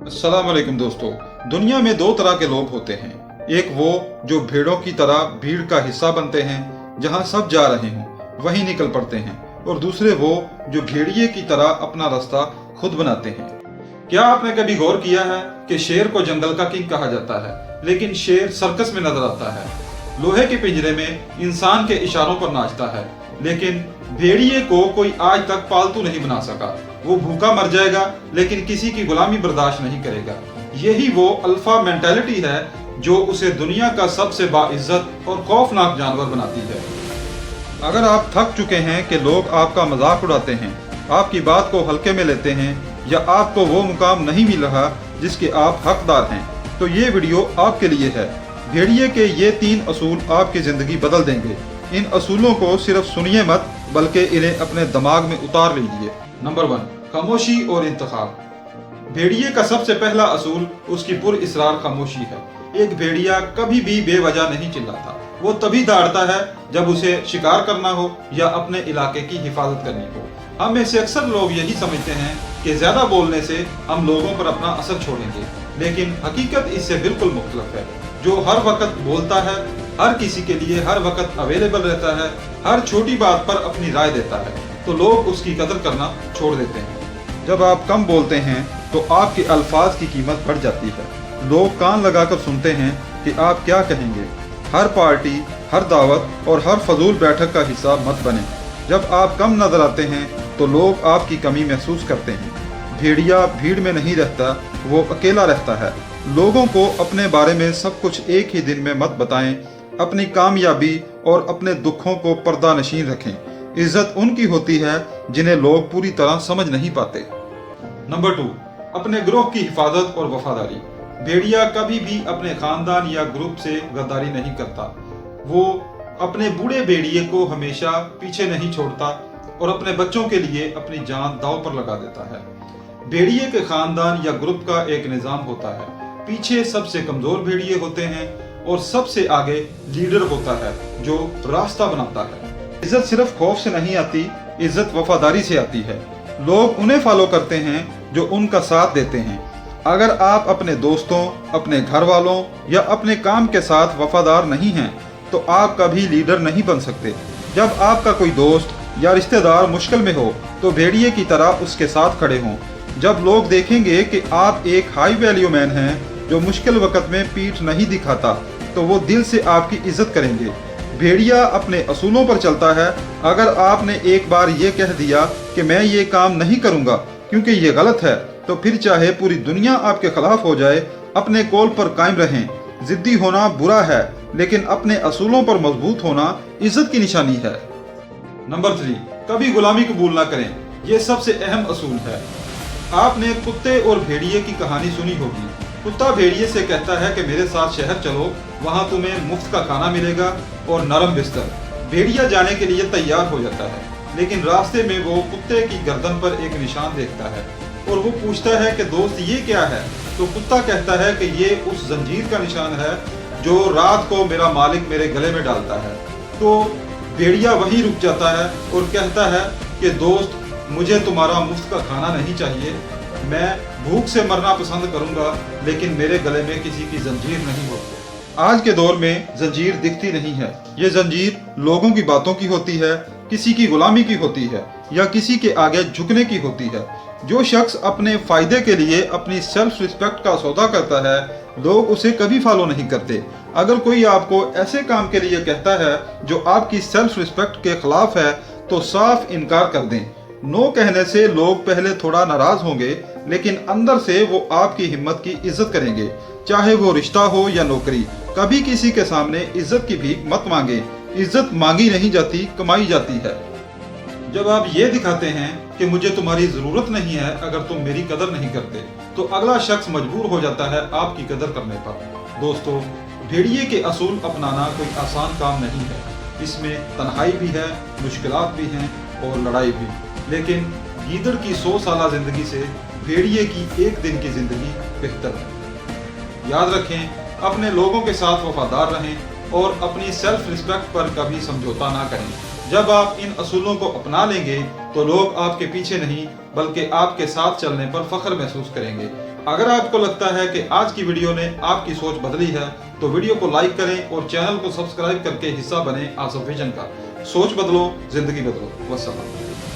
अस्सलाम वालेकुम दोस्तों। दुनिया में दो तरह के लोग होते हैं। एक वो जो भेड़ों की तरह भीड़ का हिस्सा बनते हैं, जहां सब जा रहे हों वहीं निकल पड़ते हैं, और दूसरे वो जो भेड़िए की तरह अपना रास्ता खुद बनाते हैं। क्या आपने कभी गौर किया है कि शेर को जंगल का किंग कहा जाता है, लेकिन शेर सर्कस में नजर आता है। लोहे के पिंजरे में इंसान के इशारों पर नाचता है, लेकिन भेड़िए को कोई आज तक पालतू नहीं बना सका। वो भूखा मर जाएगा लेकिन किसी की गुलामी बर्दाश्त नहीं करेगा। यही वो अल्फा मेंटालिटी है जो उसे दुनिया का सबसे बाइज्जत और खौफनाक जानवर बनाती है। अगर आप थक चुके हैं कि लोग आपका मजाक उड़ाते हैं, आपकी बात को हल्के में लेते हैं, या आपको वो मुकाम नहीं मिल रहा जिसके आप हकदार हैं, तो ये वीडियो आपके लिए है। भेड़िए के ये 3 असूल आपकी जिंदगी बदल देंगे। इन असूलों को सिर्फ सुनिए मत, बल्कि इन्हें अपने दिमाग में उतार लीजिए। नंबर 1, खामोशी और इंतखाब। भेड़िए का सबसे पहला असूल उसकी पुरइसरार खामोशी है। एक भेड़िया कभी भी बेवजह नहीं चिल्लाता। वो तभी दौड़ता है जब उसे शिकार करना हो या अपने इलाके की हिफाजत करनी हो। हम में से अक्सर लोग यही समझते हैं कि ज्यादा बोलने से हम लोगों पर अपना असर छोड़ेंगे, लेकिन हकीकत इससे बिल्कुल मुख्तलिफ है। जो हर वक्त बोलता है, हर किसी के लिए हर वक्त अवेलेबल रहता है, हर छोटी बात पर अपनी राय देता है, तो लोग उसकी कदर करना छोड़ देते हैं। जब आप कम बोलते हैं तो आपके अल्फाज की कीमत बढ़ जाती है। लोग कान लगाकर सुनते हैं कि आप क्या कहेंगे। हर पार्टी, हर दावत और हर फजूल बैठक का हिस्सा मत बने। जब आप कम नजर आते हैं तो लोग आपकी कमी महसूस करते हैं। भेड़िया भीड़ में नहीं रहता, वो अकेला रहता है। लोगों को अपने बारे में सब कुछ एक ही दिन में मत बताएं। अपनी कामयाबी और अपने दुखों को पर्दा नशीन रखें। इज्जत उनकी होती है जिन्हें लोग पूरी तरह समझ नहीं पाते। नंबर 2, अपने ग्रोह की हिफाजत और वफादारी। भेड़िया कभी भी अपने खानदान या ग्रुप से गद्दारी नहीं करता। वो अपने बूढ़े भेड़िए को हमेशा पीछे नहीं छोड़ता और अपने बच्चों के लिए अपनी जान दांव पर लगा देता है। भेड़िए के खानदान या ग्रुप का एक निजाम होता है। पीछे सबसे कमजोर भेड़िए होते हैं और सबसे आगे लीडर होता है जो रास्ता बनाता है। इज्जत सिर्फ खौफ से नहीं आती, इज्जत वफादारी से आती है। लोग उन्हें फॉलो करते हैं जो उनका साथ देते हैं। अगर आप अपने दोस्तों, अपने घर वालों या अपने काम के साथ वफादार नहीं हैं, तो आप कभी लीडर नहीं बन सकते। जब आपका कोई दोस्त या रिश्तेदार मुश्किल में हो तो भेड़िए की तरह उसके साथ खड़े हों। जब लोग देखेंगे कि आप एक हाई वैल्यू मैन हैं जो मुश्किल वक्त में पीठ नहीं दिखाता, तो वो दिल से आपकी इज्जत करेंगे। भेड़िया अपने असूलों पर चलता है। अगर आपने एक बार ये कह दिया कि मैं ये काम नहीं करूँगा क्योंकि ये गलत है, तो फिर चाहे पूरी दुनिया आपके खिलाफ हो जाए, अपने कौल पर कायम रहें। जिद्दी होना बुरा है, लेकिन अपने असूलों पर मजबूत होना इज्जत की निशानी है। नंबर 3, कभी गुलामी कबूल ना करें। ये सबसे अहम असूल है। आपने कुत्ते और भेड़िए की कहानी सुनी होगी। कुत्ता भेड़िए से कहता है कि मेरे साथ शहर चलो, वहाँ तुम्हें मुफ्त का खाना मिलेगा और नरम बिस्तर। भेड़िया जाने के लिए तैयार हो जाता है, लेकिन रास्ते में वो कुत्ते की गर्दन पर एक निशान देखता है और वो पूछता है कि दोस्त ये क्या है। तो कुत्ता कहता है कि ये उस जंजीर का निशान है जो रात को मेरा मालिक मेरे गले में डालता है। तो भेड़िया वहीं रुक जाता है और कहता है कि दोस्त, मुझे तुम्हारा मुफ्त का खाना नहीं चाहिए। मैं भूख से मरना पसंद करूंगा, लेकिन मेरे गले में किसी की जंजीर नहीं होती। आज के दौर में जंजीर दिखती नहीं है। ये जंजीर लोगों की बातों की होती है, किसी की गुलामी की होती है, या किसी के आगे झुकने की होती है। जो शख्स अपने फायदे के लिए अपनी सेल्फ रिस्पेक्ट का सौदा करता है, लोग उसे कभी फॉलो नहीं करते। अगर कोई आपको ऐसे काम के लिए कहता है जो आपकी सेल्फ रिस्पेक्ट के खिलाफ है, तो साफ इनकार कर दें। नो कहने से लोग पहले थोड़ा नाराज होंगे, लेकिन अंदर से वो आपकी हिम्मत की इज्जत करेंगे, चाहे वो रिश्ता हो या नौकरी। कभी किसी के सामने इज्जत की भीख मत मांगे। इज्जत मांगी नहीं जाती, कमाई जाती है। जब आप ये दिखाते हैं कि मुझे तुम्हारी जरूरत नहीं है अगर तुम मेरी कदर नहीं करते, तो अगला शख्स मजबूर हो जाता है आपकी कदर करने पर। दोस्तों, भेड़िए के असूल अपनाना कोई आसान काम नहीं है। इसमें तन्हाई भी है, मुश्किलात भी हैं और लड़ाई भी। लेकिन गीदड़ की 100 साल जिंदगी से भेड़िए की एक दिन की जिंदगी बेहतर है। याद रखें, अपने लोगों के साथ वफादार रहें और अपनी सेल्फ रिस्पेक्ट पर कभी समझौता ना करें। जब आप इन असूलों को अपना लेंगे तो लोग आपके पीछे नहीं बल्कि आपके साथ चलने पर फख्र महसूस करेंगे। अगर आपको लगता है कि आज की वीडियो ने आपकी सोच बदली है तो वीडियो को लाइक करें और चैनल को सब्सक्राइब करके हिस्सा बने आसफ विजन का। सोच बदलो, जिंदगी बदलो। वस्सलाम।